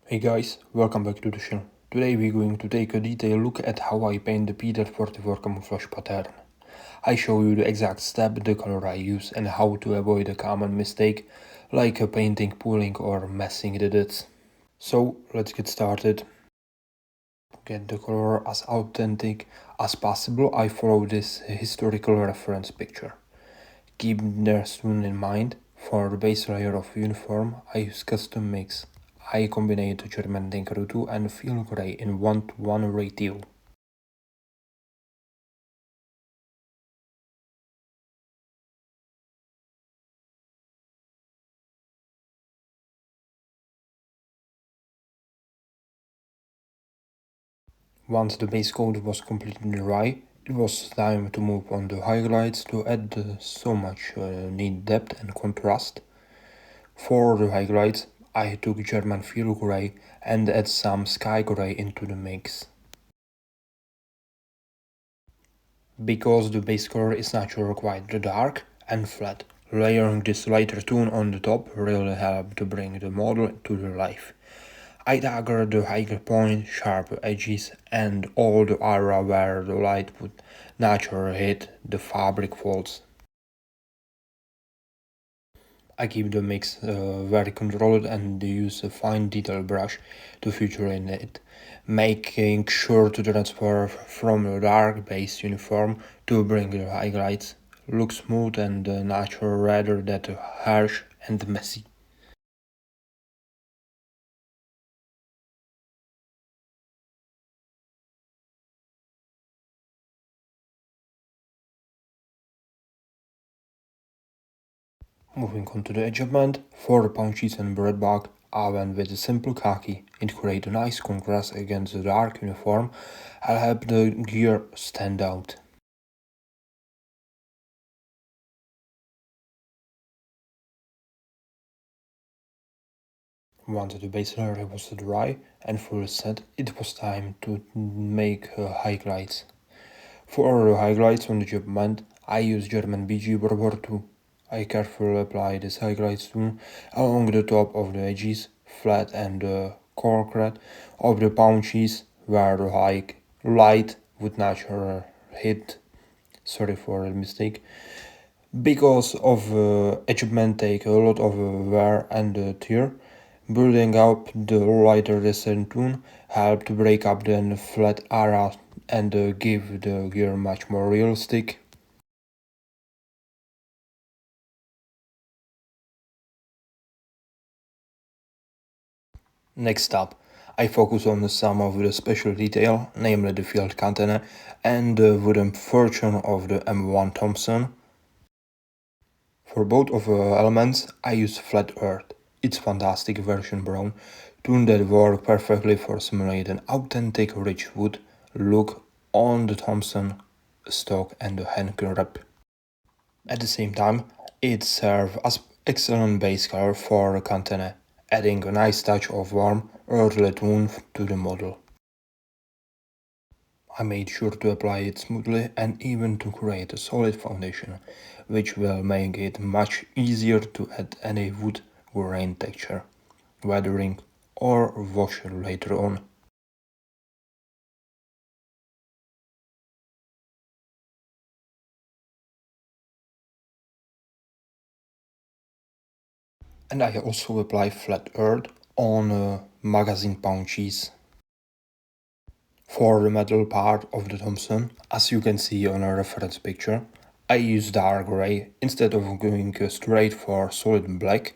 Hey guys, welcome back to the channel. Today we're going to take a detailed look at how I paint the Pea Dot 44 camouflage pattern. I show you the exact step, the color I use and how to avoid a common mistake like painting, pulling or messing the dots. So let's get started. To get the color as authentic as possible, I follow this historical reference picture. Keep the stone in mind. For the base layer of uniform, I use custom mix. I combine the German Tinker 2 and field gray in 1:1 ratio. Once the base coat was completely dry, it was time to move on to highlights to add so much neat depth and contrast. For the highlights, I took German field gray and add some sky gray into the mix. Because the base color is naturally quite dark and flat, layering this lighter tone on the top really helped to bring the model to the life. I daggered the higher point, sharp edges, and all the area where the light would naturally hit the fabric folds. I keep the mix very controlled and use a fine detail brush to feature in it, making sure to transfer from the dark base uniform to bring the highlights look smooth and natural rather than harsh and messy. Moving on to the adjustment, for the punches and breadboard, I went with a simple khaki. It created a nice contrast against the dark uniform and helped the gear stand out. Once the base layer was dry and fully set, it was time to make highlights. For the highlights on the adjustment, I use German BG Barber 2. I carefully apply this highlights tool along the top of the edges, flat and corked of the punches where the light would naturally hit. Sorry for the mistake. Because of achievement take a lot of wear and tear, building up the lighter descent tone helped to break up the flat area and give the gear much more realistic. Next up, I focus on some of the special detail, namely the field container and the wooden fortune of the M1 Thompson. For both of the elements, I use flat earth. It's fantastic version brown tone that work perfectly for simulating authentic rich wood look on the Thompson stock and the hand grip. At the same time, it serves as excellent base color for the container, adding a nice touch of warm, earthly tone to the model. I made sure to apply it smoothly and even to create a solid foundation, which will make it much easier to add any wood grain texture, weathering or wash later on. And I also apply flat earth on magazine pouches. For the metal part of the Thompson, as you can see on a reference picture, I use dark gray instead of going straight for solid black.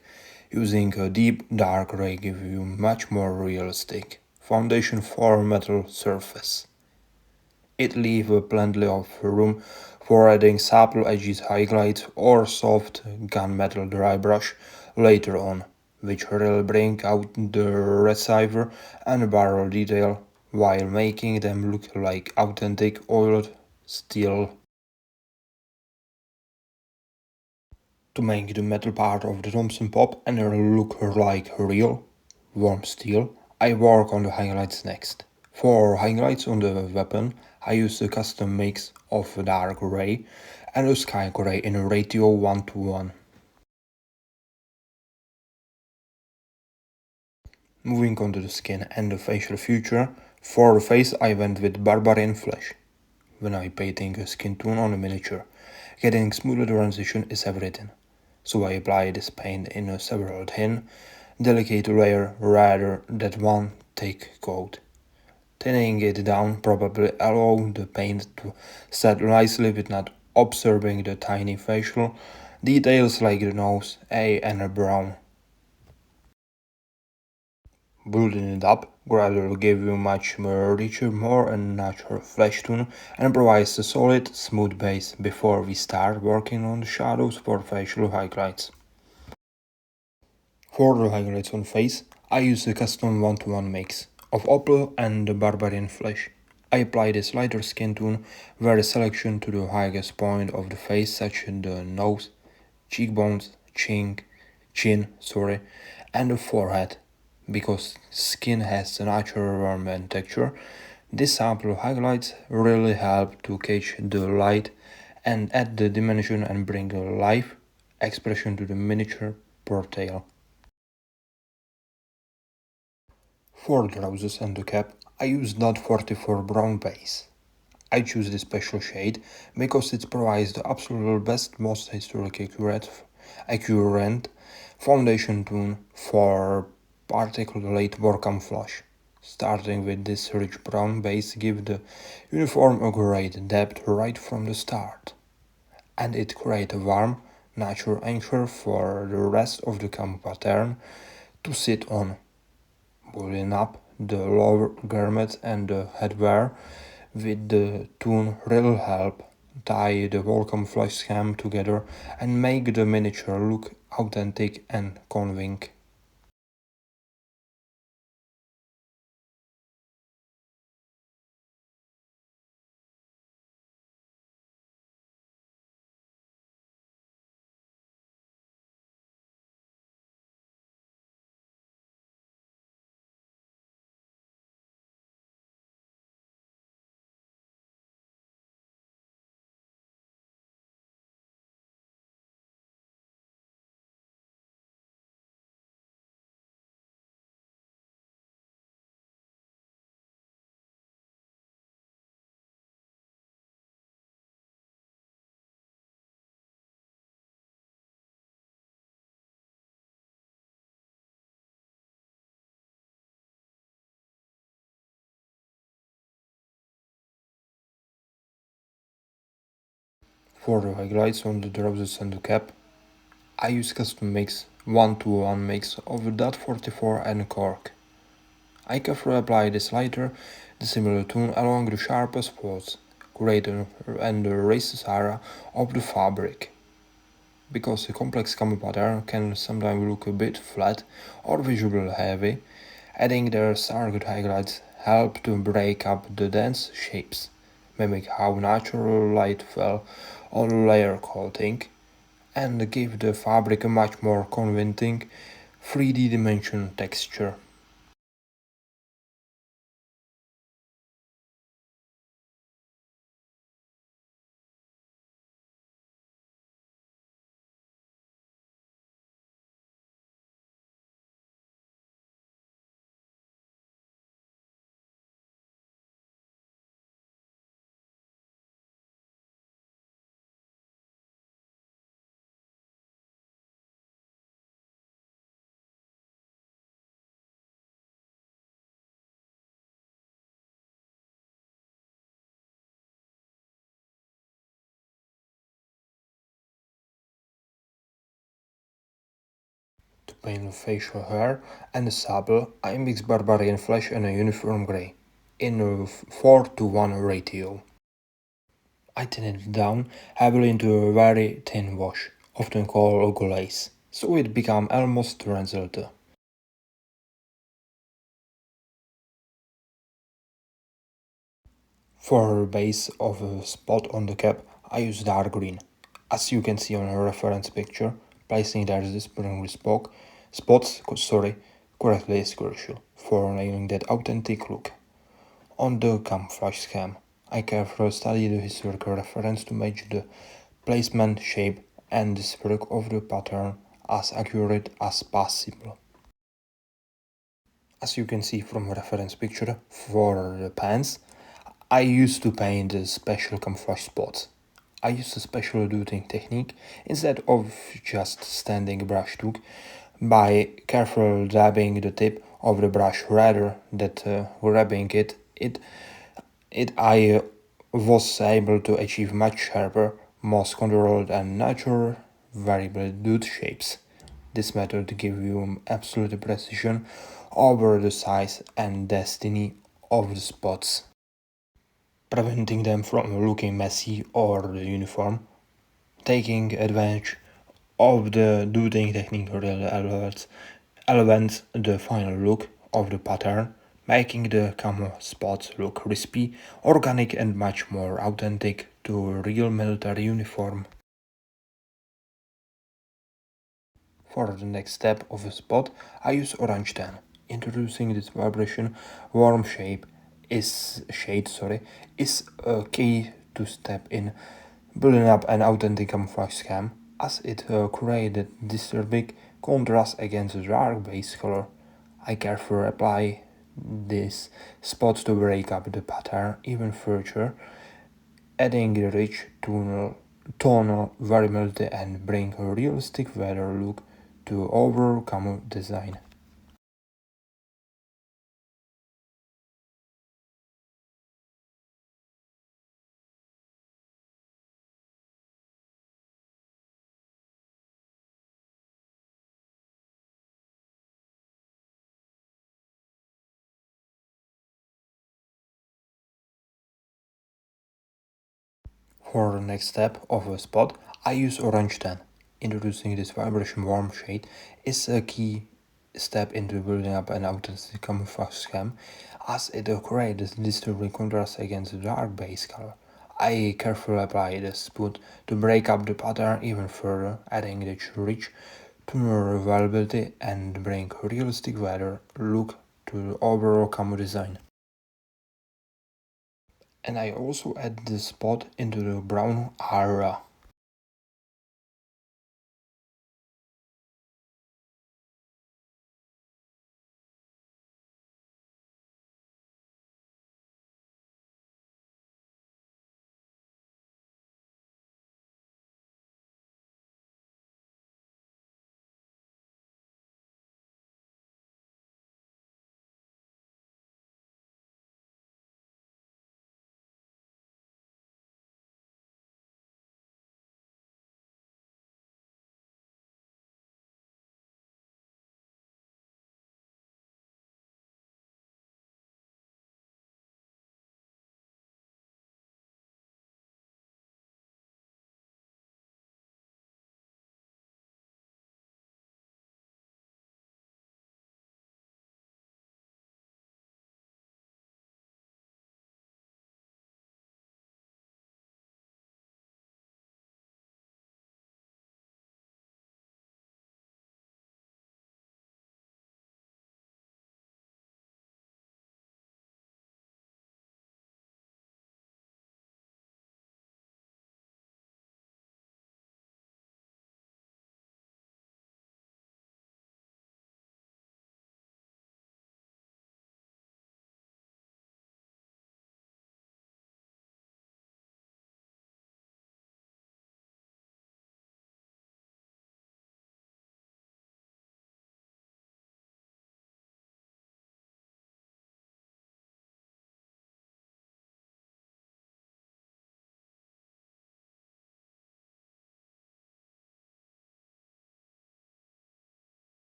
Using a deep dark gray gives you much more realistic foundation for metal surface. It leaves plenty of room for adding supple edges highlights or soft gunmetal dry brush later on, which really bring out the receiver and barrel detail while making them look like authentic oiled steel. To make the metal part of the Thompson pop and look like real, warm steel, I work on the highlights next. For highlights on the weapon, I use a custom mix of dark gray and a sky gray in a ratio 1:1. Moving on to the skin and the facial feature, for the face I went with Barbarian Flesh. When I painting a skin tone on a miniature, getting smoother transition is everything. So I apply this paint in a several thin, delicate layer rather than one thick coat. Thinning it down probably allow the paint to set nicely with not observing the tiny facial details like the nose, eye and a brow. Building it up gradually gives you much more richer, more and natural flesh tone and provides a solid, smooth base before we start working on the shadows for facial highlights. For the highlights on face, I use a custom 1-to-1 mix of opal and the barbarian flesh. I apply this lighter skin tone very selection to the highest point of the face such as the nose, cheekbones, chin, and the forehead. Because skin has a natural warmth and texture, this sample highlights really help to catch the light and add the dimension and bring a life expression to the miniature portrayal. For the trousers and the cap, I use Dot 44 brown base. I choose this special shade because it provides the absolute best, most historically accurate foundation tone for particularly work camouflage. Starting with this rich brown base gives the uniform a great depth right from the start, and it creates a warm, natural anchor for the rest of the camo pattern to sit on. Pulling up the lower garment and the headwear with the tune will help tie the welcome flash scheme together and make the miniature look authentic and convincing. For the highlights on the trousers and the cap, I use custom mix 1-to-1 mix of Dot 44 and cork. I carefully apply this lighter, the similar tone along the sharpest spots, greater and the races area of the fabric. Because a complex camo pattern can sometimes look a bit flat or visually heavy, adding their target highlights help to break up the dense shapes, mimic how natural light fell on layer coating, and give the fabric a much more convincing 3D dimension texture. To paint the facial hair and the sable, I mix barbarian flesh and a uniform grey in a 4-to-1 ratio. I thin it down heavily into a very thin wash, often called a glaze, so it becomes almost translucent. For the base of a spot on the cap, I use dark green. As you can see on a reference picture, placing there the spring correctly is crucial for nailing that authentic look. On the camouflage scheme, I carefully study the historical reference to make the placement, shape, and the stroke of the pattern as accurate as possible. As you can see from reference picture for the pants, I used to paint the special camouflage spots. I used a special dotting technique instead of just standing brush took by careful dabbing the tip of the brush rather than grabbing it I was able to achieve much sharper, more controlled and natural variable dot shapes. This method gives you absolute precision over the size and destiny of the spots, preventing them from looking messy or uniform. Taking advantage of the dotting technique really elevates the final look of the pattern, making the camo spots look crispy, organic and much more authentic to a real military uniform. For the next step of a spot, I use orange tan. Introducing this vibration warm shade is a key to step in building up an authentic camouflage scheme as it created disturbing contrast against the dark base color. I carefully apply these spots to break up the pattern even further, adding a rich tonal variability and bring a realistic weather look to overall camo design. For the next step of a spot, I use orange tan. Introducing this vibration warm shade is a key step into building up an authentic camouflage scheme as it creates disturbing contrast against the dark base color. I carefully apply the spot to break up the pattern even further, adding the rich tonal variability and bring realistic weather look to the overall camo design. And I also add the spot into the brown area.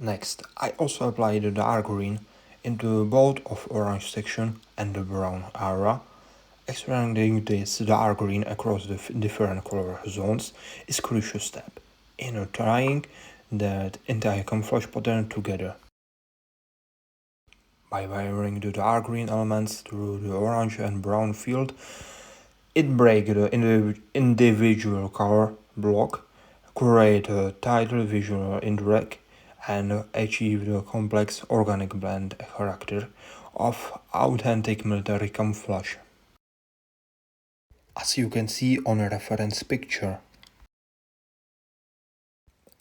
Next, I also apply the dark green into both of orange section and the brown area. Expanding this dark green across the different color zones is a crucial step in tying that entire camouflage pattern together. By wiring the dark green elements through the orange and brown field, it breaks the individual color block, create a tighter visual indirect, and achieve the complex organic blend character of authentic military camouflage. as you can see on a reference picture.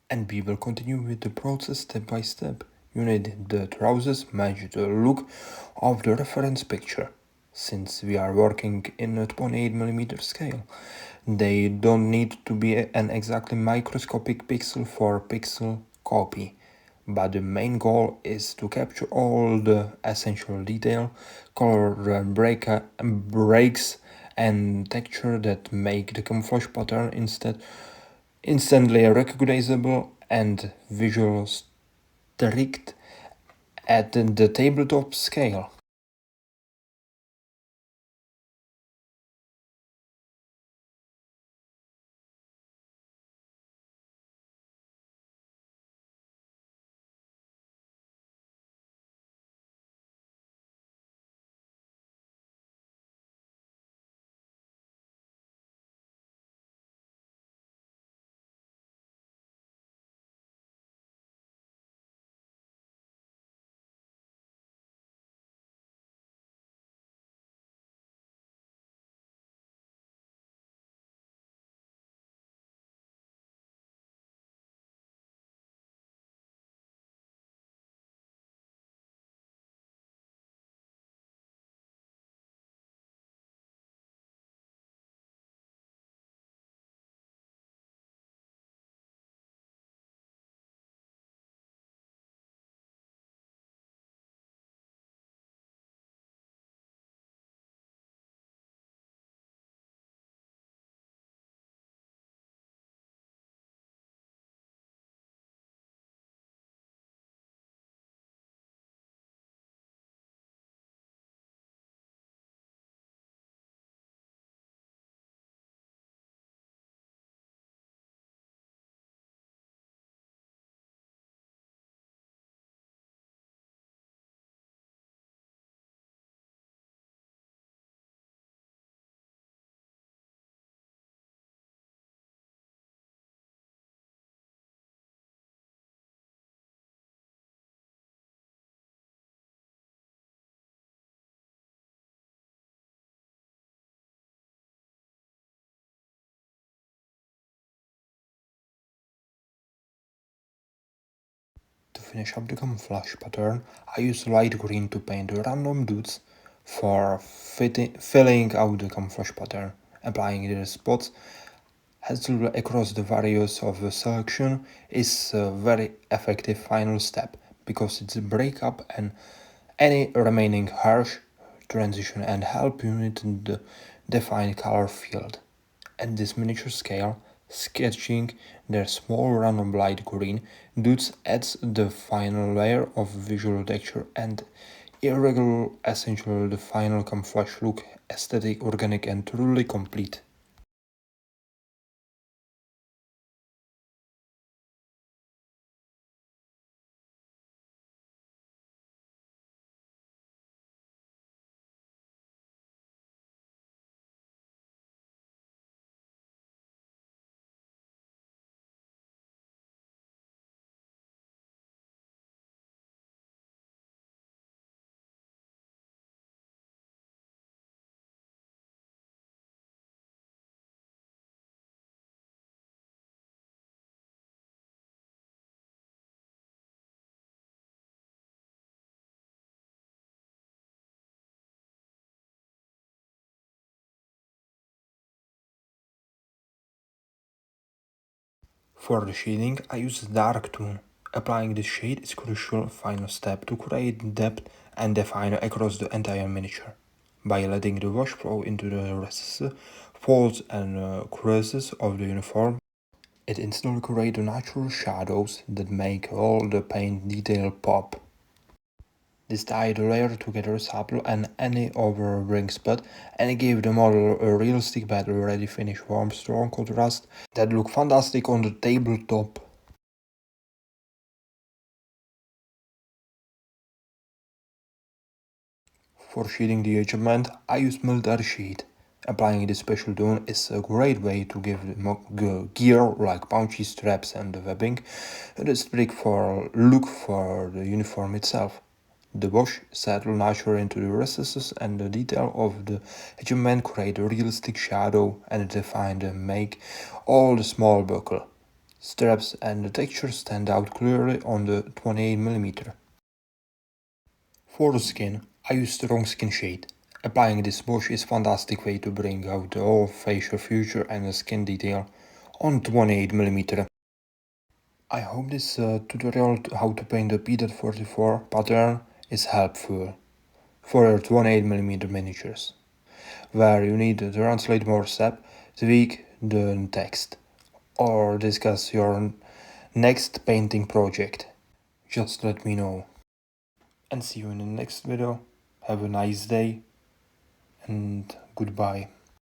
And we will continue with the process step by step. You need the trousers match the look of the reference picture. Since we are working in a 28mm scale, they don't need to be an exactly microscopic pixel for pixel copy. But the main goal is to capture all the essential detail, color breaks, and texture that make the camouflage pattern instantly recognizable and visual strict at the tabletop scale. To finish up the camouflage pattern, I use light green to paint random dots for filling out the camouflage pattern. Applying the spots hazel across the various of the selection is a very effective final step because it's break up and any remaining harsh transition and help you to define color field. At this miniature scale, sketching their small random light green dots adds the final layer of visual texture and irregular essential the final camouflage look aesthetic, organic and truly complete. For the shading, I use dark tone. Applying the shade is crucial final step to create depth and define across the entire miniature. By letting the wash flow into the recesses, folds and creases of the uniform, it instantly creates the natural shadows that make all the paint detail pop. This tied the layer together supple and any overbearing spot and gave the model a realistic battle ready finish warm strong contrast that look fantastic on the tabletop. For sheeting the adjustment, I use military sheet. Applying this special tone is a great way to give the gear like punchy straps and the webbing a strict for look for the uniform itself. The wash settled naturally into the recesses, and the detail of the edgement create a realistic shadow and define and make all the small buckle, straps and the texture stand out clearly on the 28mm. For the skin, I use strong skin shade. Applying this wash is a fantastic way to bring out the whole facial feature and the skin detail on 28mm. I hope this tutorial how to paint the Pea Dot 44 pattern is helpful for your 28mm miniatures, where you need to translate more step, tweak the text, or discuss your next painting project. Just let me know. And see you in the next video. Have a nice day and goodbye.